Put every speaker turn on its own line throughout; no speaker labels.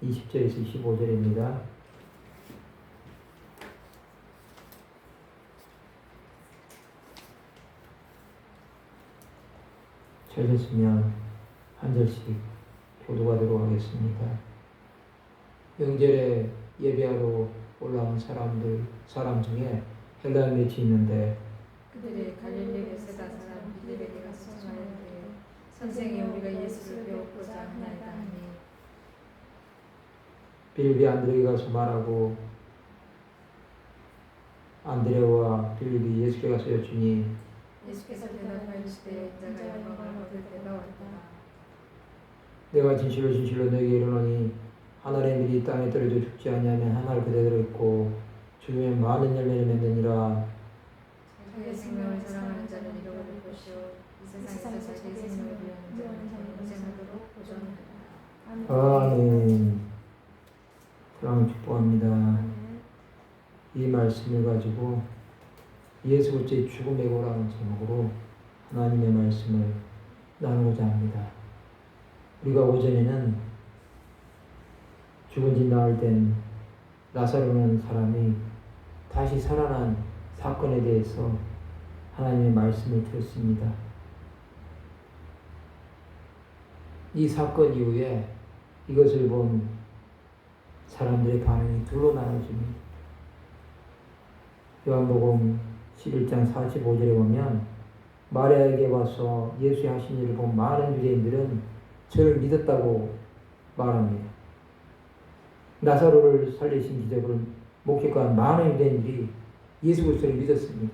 20절에서 25절입니다. 찾으시면 한 절씩 교도하도록 하겠습니다. 명절에 예배하러 올라온 사람 중에 헬라인 몇이 있는데
그들이 갈릴리 베세다 사람 빌립에게 가서 전하되 선생이 우리가 예수를 배우고자 하나이다 하니
빌립이 안드레에게 가서 말하고 안드레와 빌립이 예수께 가서 여쭈니
예수께서 대답하시되 인자가 영광을 얻을 때가 왔다.
내가 진실로 진실로 너에게 이르노니 하늘의 밀이 땅에 떨어져 죽지 아니하면 하늘 그대로 있고 죽으면 많은 열매를 맺느니라.
자기의 생명을 사랑하는 자는 잃어버릴 것이요 이 세상에서 자기의 생명을 위하는 자는 영생하도록 보존하리라.
아멘. 사랑을 축복합니다. 이 말씀을 가지고 예수 그리스도의 죽음의 고라는 제목으로 하나님의 말씀을 나누고자 합니다. 우리가 오전에는 죽은 지 나흘 된 나사로라는 사람이 다시 살아난 사건에 대해서 하나님의 말씀을 들었습니다. 이 사건 이후에 이것을 본 사람들의 반응이 둘로 나눠집니다. 요한복음 11장 45절에 보면 마리아에게 와서 예수의 하신 일을 본 많은 유대인들은 저를 믿었다고 말합니다. 나사로를 살리신 기적을 목격한 많은 유대인들이 예수 그리스도를 믿었습니다.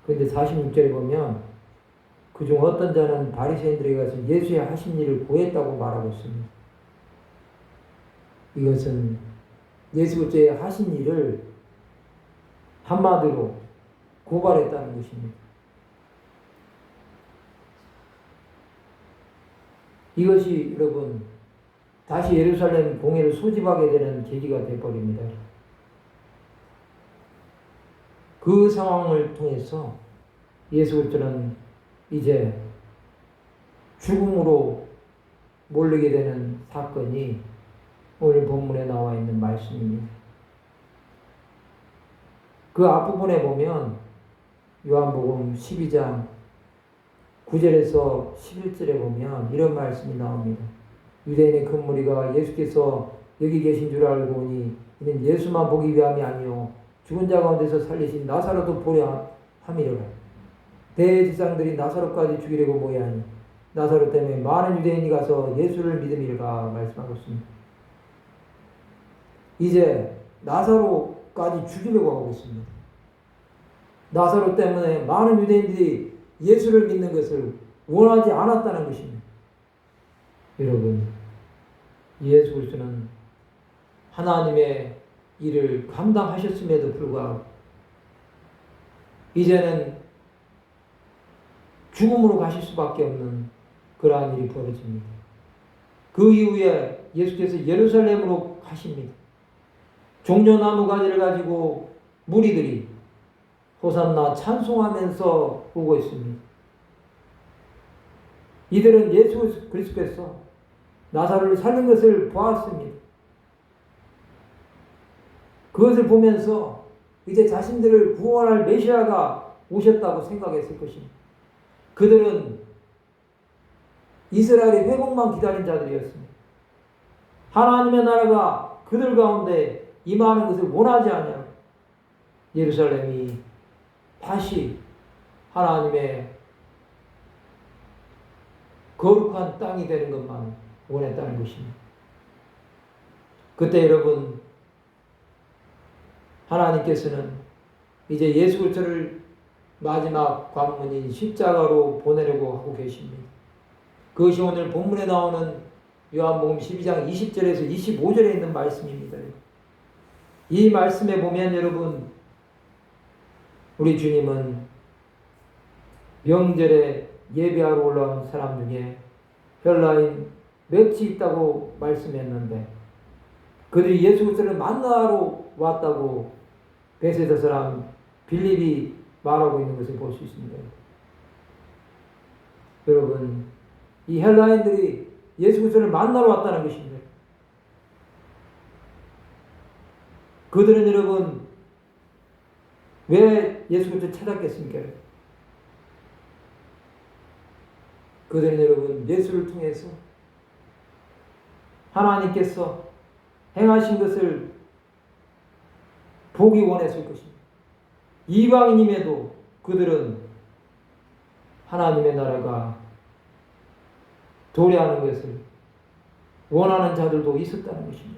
그런데 46절에 보면 그중 어떤 자는 바리새인들에게 가서 예수의 하신 일을 고했다고 말하고 있습니다. 이것은 예수 그리스도의 하신 일을 한마디로 고발했다는 것입니다. 이것이 여러분 다시 예루살렘 공회를 소집하게 되는 계기가 되어버립니다. 그 상황을 통해서 예수 그리스도는 이제 죽음으로 몰리게 되는 사건이 오늘 본문에 나와 있는 말씀입니다. 그 앞부분에 보면 요한복음 12장 9절에서 11절에 보면 이런 말씀이 나옵니다. 유대인의 큰 무리가 예수께서 여기 계신 줄 알고 오니 이는 예수만 보기 위함이 아니요 죽은 자 가운데서 살리신 나사로도 보려 함이로라. 대제사장들이 나사로까지 죽이려고 모여하니 나사로 때문에 많은 유대인이 가서 예수를 믿음이라 말씀하고 있습니다. 이제 나사로까지 죽이려고 하고 있습니다. 나사로 때문에 많은 유대인들이 예수를 믿는 것을 원하지 않았다는 것입니다. 여러분, 예수 그리스도는 하나님의 일을 감당하셨음에도 불구하고 이제는 죽음으로 가실 수밖에 없는 그러한 일이 벌어집니다. 그 이후에 예수께서 예루살렘으로 가십니다. 종려나무 가지를 가지고 무리들이 호산나 찬송하면서 오고 있습니다. 이들은 예수 그리스도께서 나사로를 살린 것을 보았습니다. 그것을 보면서 이제 자신들을 구원할 메시아가 오셨다고 생각했을 것입니다. 그들은 이스라엘의 회복만 기다린 자들이었습니다. 하나님의 나라가 그들 가운데 임하는 것을 원하지 않냐고 예루살렘이 다시 하나님의 거룩한 땅이 되는 것만 원했다는 것입니다. 그때 여러분 하나님께서는 이제 예수 그리스도를 마지막 관문인 십자가로 보내려고 하고 계십니다. 그것이 오늘 본문에 나오는 요한복음 12장 20절에서 25절에 있는 말씀입니다. 이 말씀에 보면 여러분 우리 주님은 명절에 예배하러 올라온 사람 중에 헬라인 몇이 있다고 말씀했는데 그들이 예수 그리스도를 만나러 왔다고 베세다 사람 빌립이 말하고 있는 것을 볼 수 있습니다. 여러분, 이 헬라인들이 예수 그리스도를 만나러 왔다는 것입니다. 그들은 여러분 왜 예수 그리스도를 찾았겠습니까? 그들은 여러분 예수를 통해서 하나님께서 행하신 것을 보기 원했을 것입니다. 이방인임에도 그들은 하나님의 나라가 도래하는 것을 원하는 자들도 있었다는 것입니다.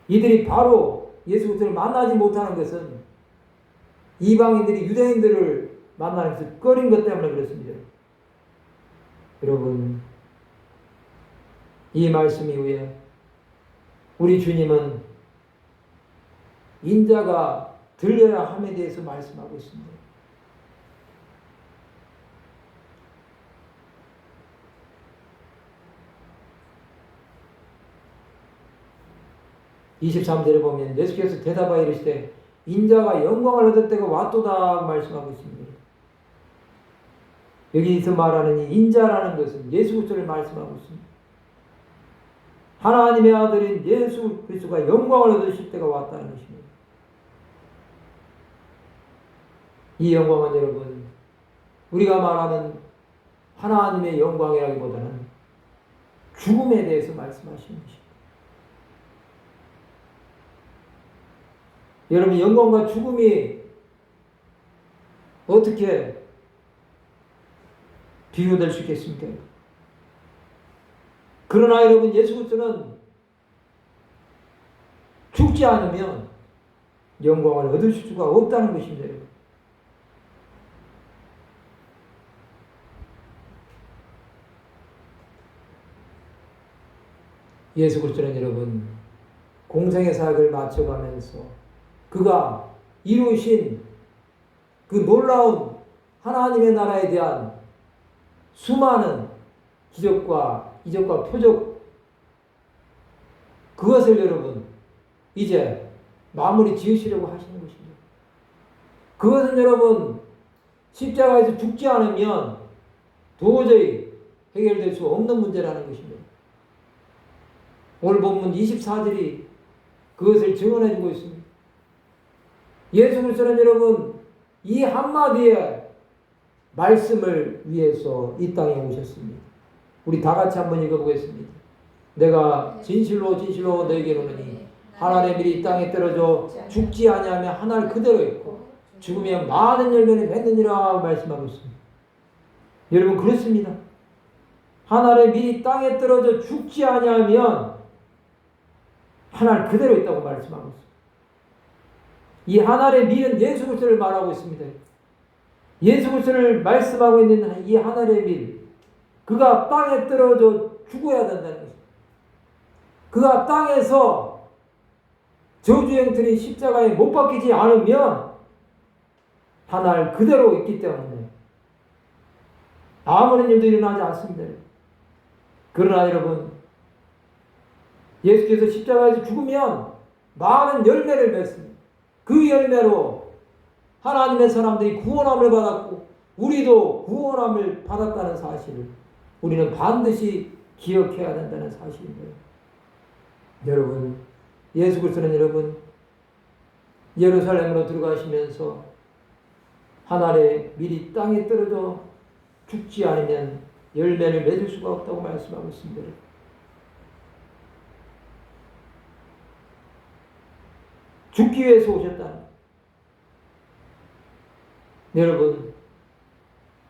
이들이 바로 예수 그리스도를 만나지 못하는 것은 이방인들이 유대인들을 만나는 것을 꺼린 것 때문에 그렇습니다. 여러분, 이 말씀 이후에 우리 주님은 인자가 들려야 함에 대해서 말씀하고 있습니다. (23절에) 보면 예수께서 대답하여 이르시되 인자가 영광을 얻을 때가 왔도다 말씀하고 있습니다. 여기서 말하는 이 인자라는 것은 예수 그리스도를 말씀하고 있습니다. 하나님의 아들인 예수 그리스도가 영광을 얻으실 때가 왔다는 것입니다. 이 영광은 여러분 우리가 말하는 하나님의 영광이라기보다는 죽음에 대해서 말씀하시는 것입니다. 여러분 영광과 죽음이 어떻게 비교될 수 있겠습니까? 그러나 여러분 예수 그리스도는 죽지 않으면 영광을 얻으실 수가 없다는 것입니다. 여러분. 예수 그리스도는 여러분 공생의 사역을 마쳐가면서 그가 이루신 그 놀라운 하나님의 나라에 대한 수많은 기적과 이적과 표적 그것을 여러분 이제 마무리 지으시려고 하시는 것입니다. 그것은 여러분 십자가에서 죽지 않으면 도저히 해결될 수 없는 문제라는 것입니다. 오늘 본문 24절이 그것을 증언해 주고 있습니다. 예수 그리스도는 여러분 이 한마디의 말씀을 위해서 이 땅에 오셨습니다. 우리 다 같이 한번 읽어보겠습니다. 내가 진실로 진실로 너에게 이르노니 하나님의 밀이 이 땅에 떨어져 죽지 아니하며 하늘 그대로 있고 죽으면 많은 열매를 맺느니라 말씀하고 있습니다. 여러분 그렇습니다. 하늘의 밀이 땅에 떨어져 죽지 아니하면 하늘 그대로 있다고 말씀하고 있습니다. 이 하늘의 밀은 예수 그리스도를 말하고 있습니다. 예수 그리스도를 말씀하고 있는 이 하늘의 밀, 그가 땅에 떨어져 죽어야 된다는 것입니다. 그가 땅에서 저주형틀인 십자가에 못 박히지 않으면 하늘 그대로 있기 때문에 아무런 일도 일어나지 않습니다. 그러나 여러분 예수께서 십자가에서 죽으면 많은 열매를 맺습니다. 그 열매로 하나님의 사람들이 구원함을 받았고 우리도 구원함을 받았다는 사실을 우리는 반드시 기억해야 된다는 사실입니다. 여러분 예수 그리스도는 여러분 예루살렘으로 들어가시면서 하늘의 밀이 땅에 떨어져 죽지 않으면 열매를 맺을 수가 없다고 말씀하고 있습니다. 죽기 위해서 오셨다. 여러분,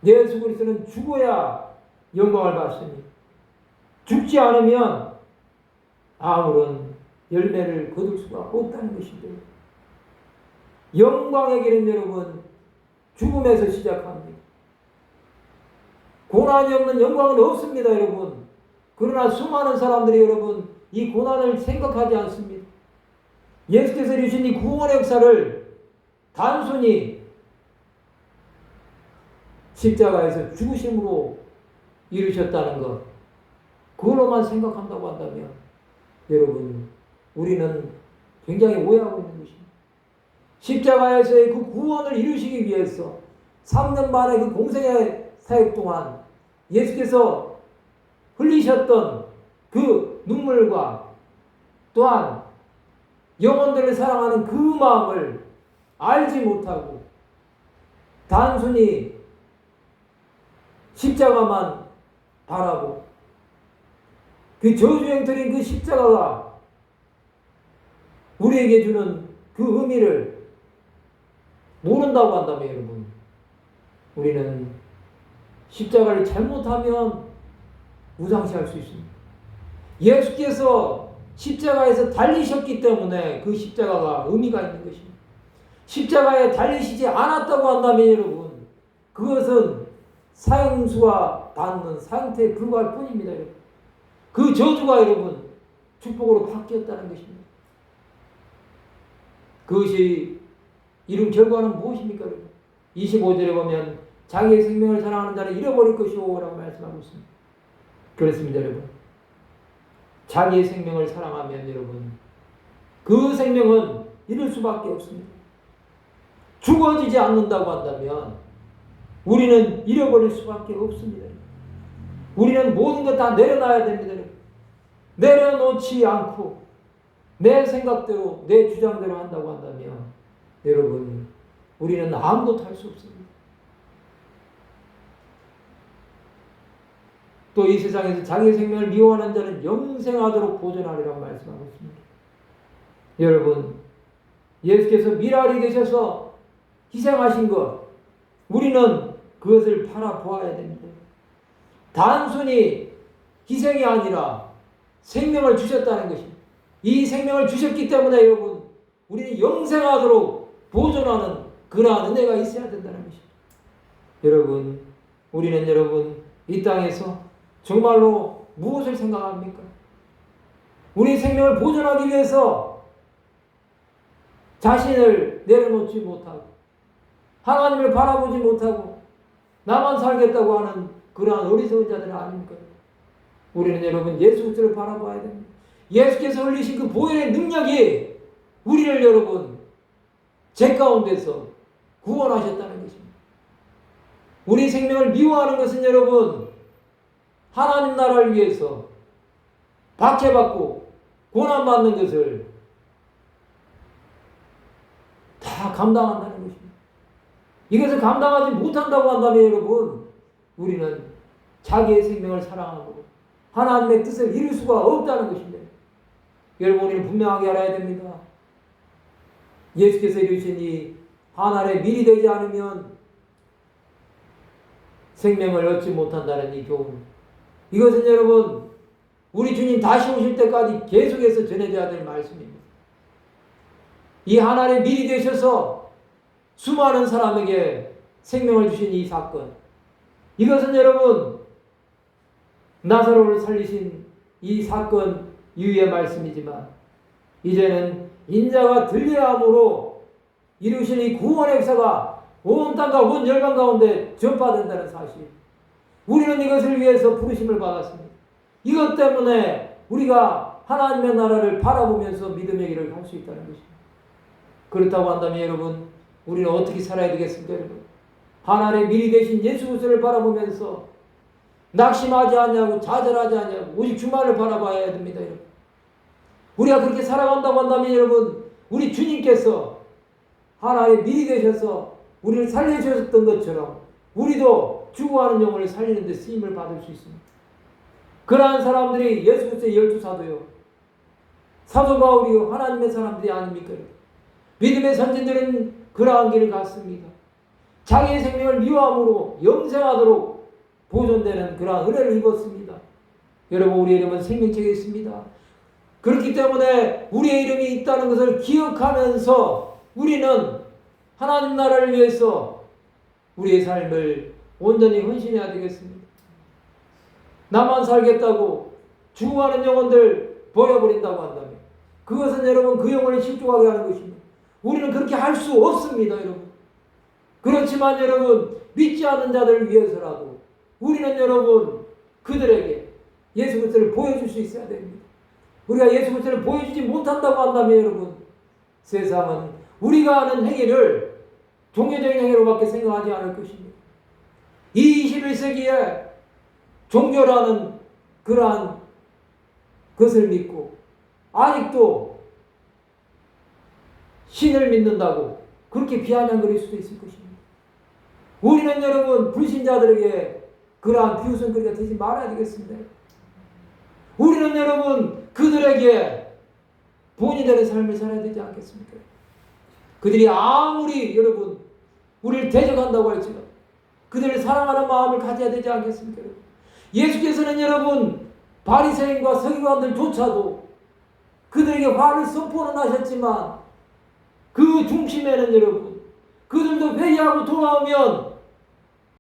예수 그리스도는 죽어야 영광을 받습니다. 죽지 않으면 아무런 열매를 거둘 수가 없다는 것입니다. 영광의 길은 여러분 죽음에서 시작합니다. 고난이 없는 영광은 없습니다, 여러분. 그러나 수많은 사람들이 여러분 이 고난을 생각하지 않습니다. 예수께서 이루신 이 구원의 역사를 단순히 십자가에서 죽으심으로 이루셨다는 것, 그걸로만 생각한다고 한다면 여러분 우리는 굉장히 오해하고 있는 것입니다. 십자가에서의 그 구원을 이루시기 위해서 3년 만에 그 공생의 사역 동안 예수께서 흘리셨던 그 눈물과 또한 영혼들을 사랑하는 그 마음을 알지 못하고 단순히 십자가만 바라고 그 저주행터인 그 십자가가 우리에게 주는 그 의미를 모른다고 한다면 여러분, 우리는 십자가를 잘못하면 무상시할 수 있습니다. 예수께서 십자가에서 달리셨기 때문에 그 십자가가 의미가 있는 것입니다. 십자가에 달리시지 않았다고 한다면 여러분, 그것은 사형수와 닿는 상태에 불과할 뿐입니다. 여러분. 그 저주가 여러분 축복으로 바뀌었다는 것입니다. 그것이 이룬 결과는 무엇입니까? 여러분? 25절에 보면 자기의 생명을 사랑하는 자는 잃어버릴 것이오 라고 말씀하고 있습니다. 그렇습니다. 여러분, 자기의 생명을 사랑하면 여러분 그 생명은 잃을 수밖에 없습니다. 죽어지지 않는다고 한다면 우리는 잃어버릴 수밖에 없습니다. 우리는 모든 것 다 내려놔야 됩니다. 내려놓지 않고 내 생각대로 내 주장대로 한다고 한다면 여러분 우리는 아무것도 할 수 없습니다. 또 이 세상에서 자기의 생명을 미워하는 자는 영생하도록 보존하리라고 말씀하고 있습니다. 여러분, 예수께서 미랄이 되셔서 희생하신 것, 우리는 그것을 바라보아야 됩니다. 단순히 희생이 아니라 생명을 주셨다는 것입니다. 이 생명을 주셨기 때문에 여러분, 우리는 영생하도록 보존하는 그러한 은혜가 있어야 된다는 것입니다. 여러분, 우리는 여러분 이 땅에서 정말로 무엇을 생각합니까? 우리 생명을 보존하기 위해서 자신을 내려놓지 못하고 하나님을 바라보지 못하고 나만 살겠다고 하는 그러한 어리석은 자들은 아닙니까? 우리는 여러분 예수 그리스도를 바라봐야 됩니다. 예수께서 흘리신 그 보혈의 능력이 우리를 여러분 죄 가운데서 구원하셨다는 것입니다. 우리 생명을 미워하는 것은 여러분 하나님 나라를 위해서 박해받고 고난받는 것을 다 감당한다는 것입니다. 이것을 감당하지 못한다고 한다면 여러분 우리는 자기의 생명을 사랑하고 하나님의 뜻을 이룰 수가 없다는 것입니다. 여러분 우리는 분명하게 알아야 됩니다. 예수께서 이루신 이 하늘에 밀이 되지 않으면 생명을 얻지 못한다는 이 교훈, 이것은 여러분 우리 주님 다시 오실 때까지 계속해서 전해져야 될 말씀입니다. 이 하늘에 밀이 되셔서 수많은 사람에게 생명을 주신 이 사건, 이것은 여러분 나사로를 살리신 이 사건 이후의 말씀이지만 이제는 인자가 들려야 함으로 이루신 이 구원의 역사가 온 땅과 온 열방 가운데 전파된다는 사실, 우리는 이것을 위해서 부르심을 받았습니다. 이것 때문에 우리가 하나님의 나라를 바라보면서 믿음의 길을 갈 수 있다는 것입니다. 그렇다고 한다면 여러분 우리는 어떻게 살아야 되겠습니까? 여러분 하나님의 미리 되신 예수 그리스도를 바라보면서 낙심하지 않냐고 좌절하지 않냐고 오직 주만을 바라봐야 됩니다. 여러분 우리가 그렇게 살아간다고 한다면 여러분 우리 주님께서 하나님의 미리 되셔서 우리를 살려주셨던 것처럼 우리도 죽어가는 영혼을 살리는 데 쓰임을 받을 수 있습니다. 그러한 사람들이 예수 그리스도의 12사도요 사도 바울이요 하나님의 사람들이 아닙니까? 믿음의 선진들은 그러한 길을 갔습니다. 자기의 생명을 미워함으로 영생하도록 보존되는 그러한 은혜를 입었습니다. 여러분 우리의 이름은 생명책에 있습니다. 그렇기 때문에 우리의 이름이 있다는 것을 기억하면서 우리는 하나님 나라를 위해서 우리의 삶을 온전히 헌신해야 되겠습니다. 나만 살겠다고 죽어가는 영혼들 버려버린다고 한다면 그것은 여러분 그 영혼을 실족하게 하는 것입니다. 우리는 그렇게 할 수 없습니다. 여러분 그렇지만 여러분 믿지 않는 자들을 위해서라도 우리는 여러분 그들에게 예수 그리스도를 보여줄 수 있어야 됩니다. 우리가 예수 그리스도를 보여주지 못한다고 한다면 여러분 세상은 우리가 하는 행위를 종교적인 행위로밖에 생각하지 않을 것입니다. 이 21세기에 종교라는 그러한 것을 믿고 아직도 신을 믿는다고 그렇게 비아냥거릴 수도 있을 것입니다. 우리는 여러분 불신자들에게 그러한 비웃음거리가 되지 말아야 되겠습니다. 우리는 여러분 그들에게 본인들의 삶을 살아야 되지 않겠습니까? 그들이 아무리 여러분 우리를 대적한다고 할지라도 그들을 사랑하는 마음을 가져야 되지 않겠습니까? 예수께서는 여러분 바리새인과 서기관들조차도 그들에게 화를 선포는 하셨지만 그 중심에는 여러분 그들도 회개하고 돌아오면